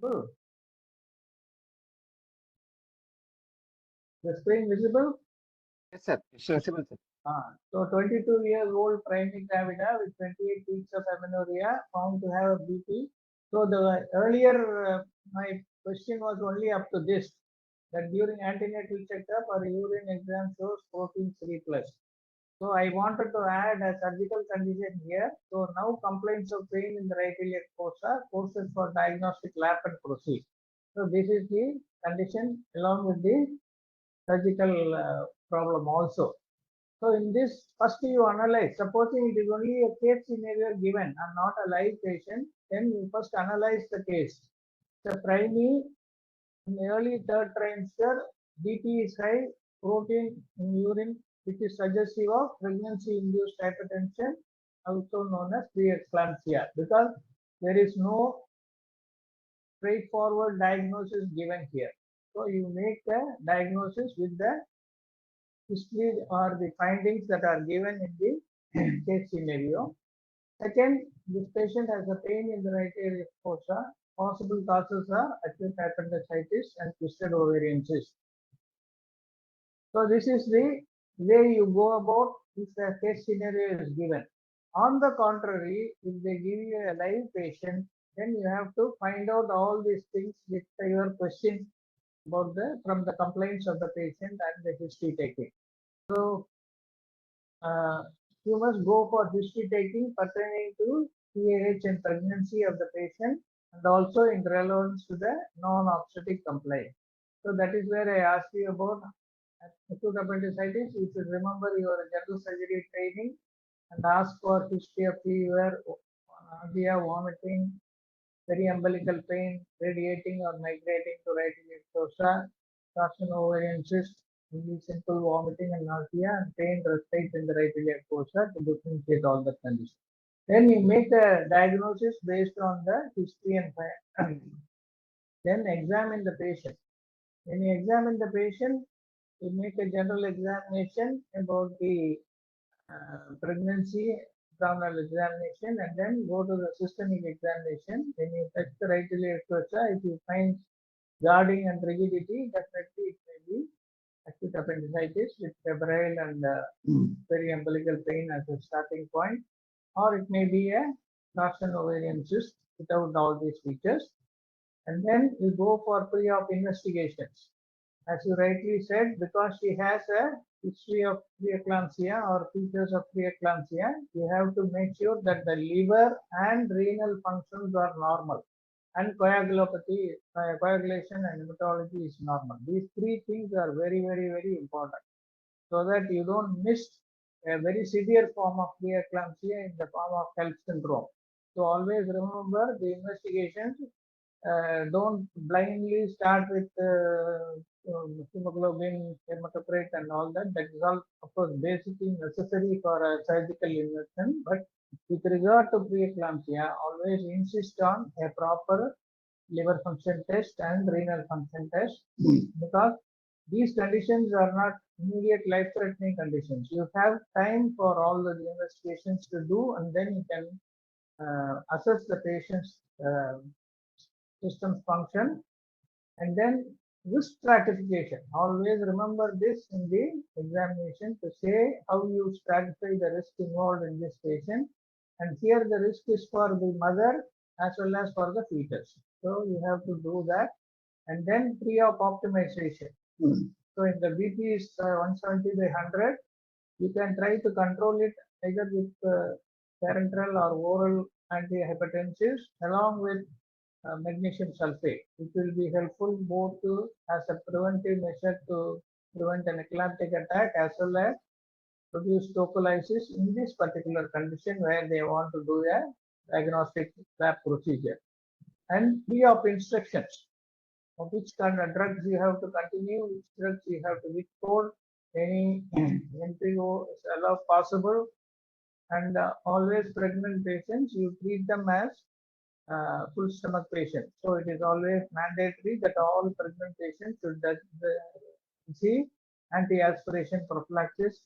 Oh, the screen visible? Yes, sir. It's visible, sir. So 22-year-old primate gravida with 28 weeks of amenorrhea found to have a BP. So the earlier my question was only up to this, that during antenatal checkup or urine exam shows protein 3 plus. So I wanted to add a surgical condition here. So now complaints of pain in the right iliac fossa, courses for diagnostic lab and proceed. So this is the condition along with the surgical problem also. So in this, first you analyze. Supposing it is only a case scenario given and not a live patient, then you first analyze the case. The primary in early third trimester, BP is high, protein in urine, which is suggestive of pregnancy-induced hypertension, also known as preeclampsia, because there is no straightforward diagnosis given here. So you make the diagnosis with the history or the findings that are given in the case scenario. Second, this patient has a pain in the right area fossa. Possible causes are acute appendicitis and twisted ovarian cyst. So this is the way you go about if the case scenario is given. On the contrary, if they give you a live patient, then you have to find out all these things with your question about the from the complaints of the patient and the history taking. So uh, you must go for history taking pertaining to PAH and pregnancy of the patient and also in relevance to the non-obstetric complaint. So that is where I asked you about acute appendicitis. You should remember your general surgery training and ask for history of fever, nausea, vomiting, periumbilical pain, radiating or migrating to right iliac fossa, torsion ovarian cyst, only simple vomiting and nausea, and pain respite in the right iliac fossa to differentiate all the conditions. Then you make a diagnosis based on the history and then examine the patient. When you examine the patient, you make a general examination about the pregnancy abdominal examination and then go to the systemic examination. When you touch the right iliac fossa, if you find guarding and rigidity, definitely it may be acute appendicitis with febrile and periumbilical pain as a starting point, or it may be a torsion ovarian cyst without all these features. And then you go for pre-op investigations. As you rightly said, because she has a history of preeclampsia or features of preeclampsia, you have to make sure that the liver and renal functions are normal and coagulopathy, coagulation and hematology is normal. These three things are very, very, very important so that you don't miss a very severe form of preeclampsia in the form of HELLP syndrome. So always remember the investigations. Don't blindly start with hemoglobin, hematocrit, and all that. That is all, of course, basically necessary for a surgical intervention. But with regard to preeclampsia, always insist on a proper liver function test and renal function test because these conditions are not immediate life-threatening conditions. You have time for all the investigations to do, and then you can assess the patient's system function, and then risk stratification. Always remember this in the examination to say how you stratify the risk involved in this patient. And here the risk is for the mother as well as for the fetus. So you have to do that. And then pre-op optimization. So in the BP is 170 by 100, you can try to control it either with parenteral or oral antihypertensives along with magnesium sulfate, which will be helpful both to as a preventive measure to prevent an eclamptic attack as well as produce tocolysis in this particular condition where they want to do a diagnostic lab procedure. And pre-op instructions of which kind of drugs you have to continue, which drugs you have to withhold, any NPO is allowed possible, and always pregnant patients, you treat them as full stomach patients. So it is always mandatory that all pregnant patients should receive anti-aspiration prophylaxis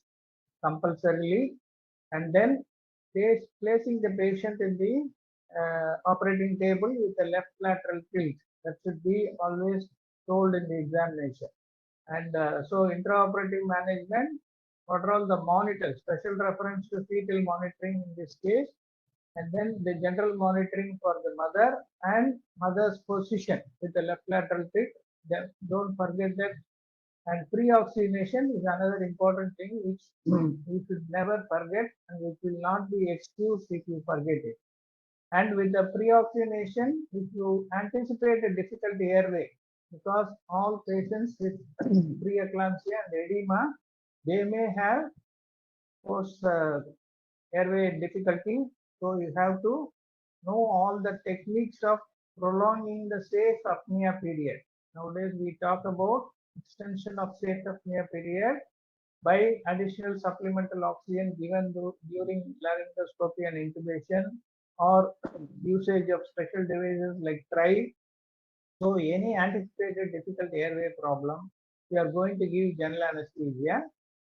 compulsorily, and then placing the patient in the operating table with the left lateral tilt That should be always told in the examination. And so intraoperative management, what are all the monitors, special reference to fetal monitoring in this case, and then the general monitoring for the mother and mother's position with the left lateral tilt. Don't forget that. And pre-oxygenation is another important thing which we should never forget and which will not be excused if you forget it. And with the pre-oxygenation, if you anticipate a difficult airway, because all patients with preeclampsia and edema, they may have post airway difficulty. So you have to know all the techniques of prolonging the safe apnea period. Nowadays we talk about extension of safe apnea period by additional supplemental oxygen given during laryngoscopy and intubation, or usage of special devices like TRI. So any anticipated difficult airway problem, you are going to give general anesthesia.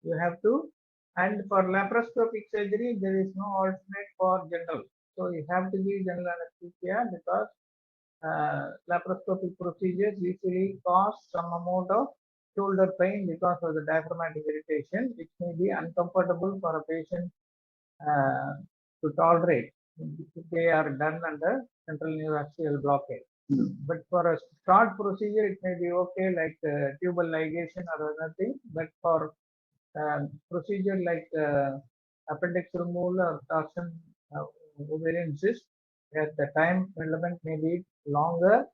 You have to, and for laparoscopic surgery, there is no alternate for general. So you have to give general anesthesia because laparoscopic procedures usually cause some amount of shoulder pain because of the diaphragmatic irritation, which may be uncomfortable for a patient uh, to tolerate if they are done under central neuraxial blockade. But for a short procedure, it may be okay, like tubal ligation or nothing. But for procedure like appendix removal or torsion ovarian cyst, at the time element may be longer.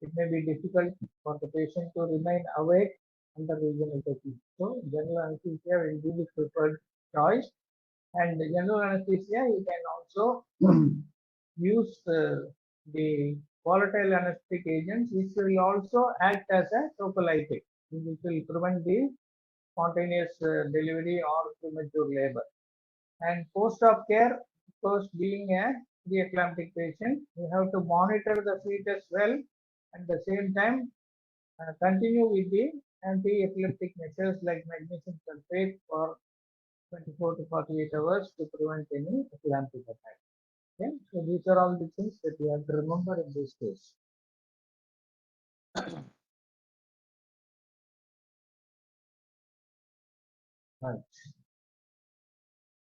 It may be difficult for the patient to remain awake under regional technique. So general anesthesia will be the preferred choice. And the general anesthesia, you can also use the volatile anesthetic agents, which will also act as a prophylactic, which will prevent the spontaneous delivery or premature labor. And post-op care, of course, being a preeclamptic patient, you have to monitor the fetus well. At the same time, continue with the anti-epileptic measures like magnesium sulfate for 24 to 48 hours to prevent any epileptic attack. Okay, so these are all the things that you have to remember in this case. Right.